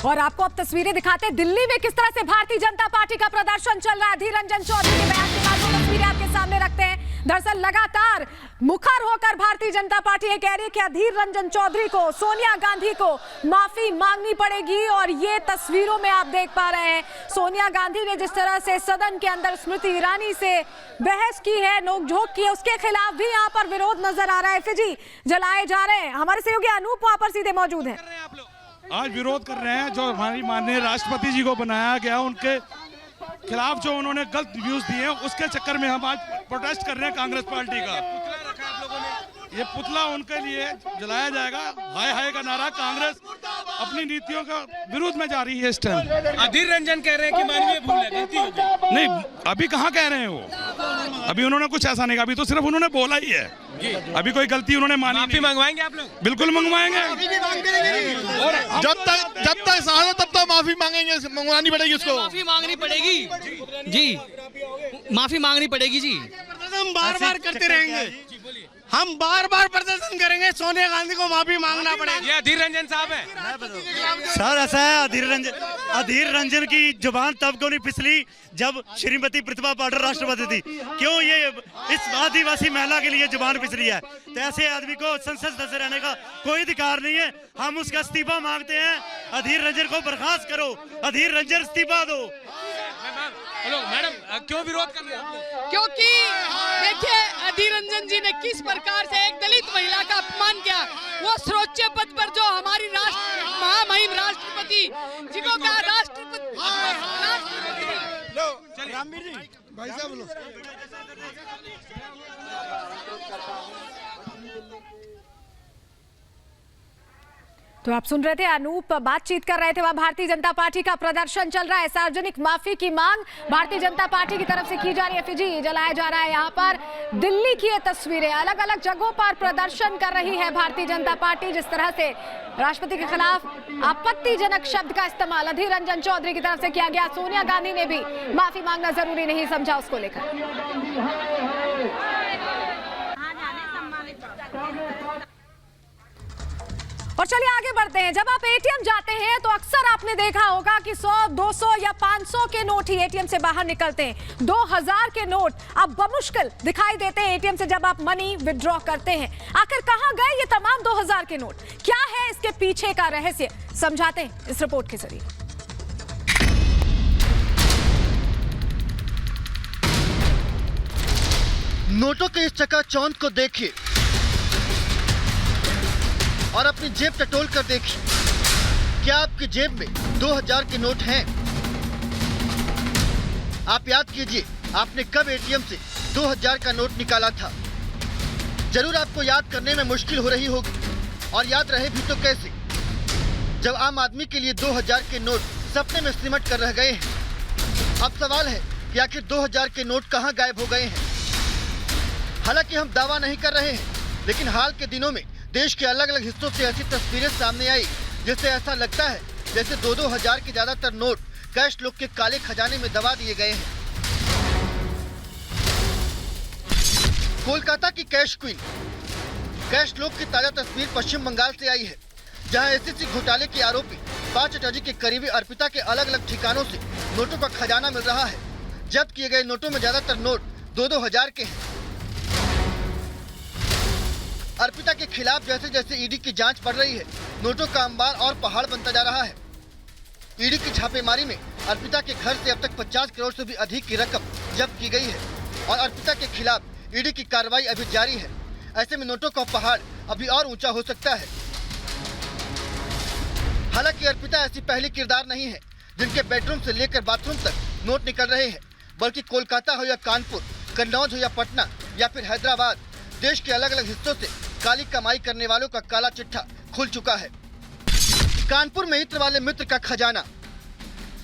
और आपको अब तस्वीरें दिखाते हैं दिल्ली में किस तरह से भारतीय जनता पार्टी का प्रदर्शन चल रहा है। अधीर रंजन चौधरी के बयान के बाद वो तस्वीरें आपके सामने रखते हैं। दरअसल लगातार मुखर होकर भारतीय जनता पार्टी ये कह रही है कि अधीर रंजन चौधरी को, सोनिया गांधी को माफी मांगनी पड़ेगी। और ये तस्वीरों में आप देख पा रहे हैं सोनिया गांधी ने जिस तरह से सदन के अंदर स्मृति ईरानी से बहस की है, नोकझोंक की है, उसके खिलाफ भी यहाँ पर विरोध नजर आ रहा है। एफिजी जलाए जा रहे हैं। हमारे सहयोगी अनूप वहां पर सीधे मौजूद है। आज विरोध कर रहे हैं जो हमारी माननीय राष्ट्रपति जी को बनाया गया, उनके खिलाफ जो उन्होंने गलत व्यूज दिए हैं, उसके चक्कर में हम आज प्रोटेस्ट कर रहे हैं कांग्रेस पार्टी का। ये पुतला उनके लिए जलाया जाएगा। हाय हाय का नारा कांग्रेस अपनी नीतियों का विरोध में जा रही है इस टाइम। अधीर रंजन कह रहे हैं कि मानवीय भूल है, गलती हो गई। नहीं, अभी कहाँ कह रहे हैं वो, अभी उन्होंने कुछ ऐसा नहीं कहा, अभी तो सिर्फ उन्होंने बोला ही है। अभी कोई गलती उन्होंने मानी नहीं। माफी मंगवाएंगे आप लोग? बिल्कुल मंगवाएंगे। जब तक साल तब तक माफी मांगेंगे, मंगवानी पड़ेगी उसको। माफी मांगनी पड़ेगी जी, माफी मांगनी पड़ेगी जी। हम बार बार करते रहेंगे, हम बार बार प्रदर्शन करेंगे। सोनिया गांधी को माफी मांगना पड़ेगा। ये अधीर रंजन साहब है सर। ऐसा है, अधीर रंजन की जुबान तब क्यों नहीं फिसली जब श्रीमती प्रतिभा पाटिल राष्ट्रपति थी? क्यों ये इस आदिवासी महिला के लिए जुबान फिसली है? तो ऐसे आदमी को संसद सदस्य रहने का कोई अधिकार नहीं है। हम उसका इस्तीफा मांगते हैं। अधीर रंजन को बर्खास्त करो, अधीर रंजन इस्तीफा दो। हेलो मैडम, क्यों विरोध कर रहे हैं? क्योंकि देखिए अधीर रंजन जी ने किस प्रकार से एक दलित महिला का अपमान किया। वो सर्वोच्च पद पर जो हमारी महामहिम राष्ट्रपति जी को कहा राष्ट्रपति भाई साहब लो। तो आप सुन रहे थे अनूप बातचीत कर रहे थे। वहां भारतीय जनता पार्टी का प्रदर्शन चल रहा है। सार्वजनिक माफी की मांग भारतीय जनता पार्टी की तरफ से की जा रही है। एफिजी जलाया जा रहा है। यहाँ पर दिल्ली की ये तस्वीरें, अलग अलग जगहों पर प्रदर्शन कर रही है भारतीय जनता पार्टी। जिस तरह से राष्ट्रपति के खिलाफ आपत्तिजनक शब्द का इस्तेमाल अधीर रंजन चौधरी की तरफ से किया गया। सोनिया गांधी ने भी माफी मांगना जरूरी नहीं समझा उसको लेकर। और चलिए आगे बढ़ते हैं। जब आप एटीएम जाते हैं तो अक्सर आपने देखा होगा कि 100, 200 या 500 के नोट ही एटीएम से बाहर निकलते हैं। 2000 के नोट अब बमुश्किल दिखाई देते हैं एटीएम से जब आप मनी विड्रॉ करते हैं। आखिर कहां गए ये तमाम 2000 के नोट? क्या है इसके पीछे का रहस्य, समझाते हैं इस रिपोर्ट के जरिए। नोटों के इस चकाचौंध को देखिए और अपनी जेब टटोल कर देखिए। क्या आपकी जेब में 2000 के नोट हैं? आप याद कीजिए, आपने कब एटीएम से 2000 का नोट निकाला था? जरूर आपको याद करने में मुश्किल हो रही होगी, और याद रहे भी तो कैसे, जब आम आदमी के लिए 2000 के नोट सपने में सिमट कर रह गए हैं। अब सवाल है कि आखिर 2000 के नोट कहां गायब हो गए हैं? हालांकि हम दावा नहीं कर रहे हैं, लेकिन हाल के दिनों में देश के अलग अलग हिस्सों से ऐसी तस्वीरें सामने आई जिससे ऐसा लगता है जैसे 2-2 हजार के ज्यादातर नोट कैश लोग के काले खजाने में दबा दिए गए हैं। कोलकाता की कैश क्वीन, कैश लोग की ताजा तस्वीर पश्चिम बंगाल से आई है, जहां एसएससी घोटाले के आरोपी 5 अटॉर्नी के करीबी अर्पिता के अलग अलग ठिकानों से नोटों का खजाना मिल रहा है। जब्त किए गए नोटों में ज्यादातर नोट 2-2 हजार के हैं। अर्पिता के खिलाफ जैसे जैसे ईडी की जांच बढ़ रही है, नोटों का अंबार और पहाड़ बनता जा रहा है। ईडी की छापेमारी में अर्पिता के घर से अब तक 50 करोड़ से भी अधिक की रकम जब्त की गई है और अर्पिता के खिलाफ ईडी की कार्रवाई अभी जारी है। ऐसे में नोटों का पहाड़ अभी और ऊंचा हो सकता है। हालांकि अर्पिता ऐसी पहली किरदार नहीं है जिनके बेडरूम से लेकर बाथरूम तक नोट निकल रहे हैं, बल्कि कोलकाता हो या कानपुर, कन्नौज हो या पटना या फिर हैदराबाद, देश के अलग अलग हिस्सों से काली कमाई करने वालों का काला चिट्ठा खुल चुका है। कानपुर में इत्र वाले मित्र का खजाना।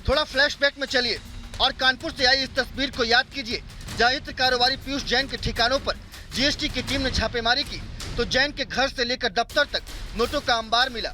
थोड़ा फ्लैशबैक में चलिए और कानपुर से आई इस तस्वीर को याद कीजिए, जहां इत्र कारोबारी पीयूष जैन के ठिकानों पर जीएसटी की टीम ने छापेमारी की तो जैन के घर से लेकर दफ्तर तक नोटों का अंबार मिला।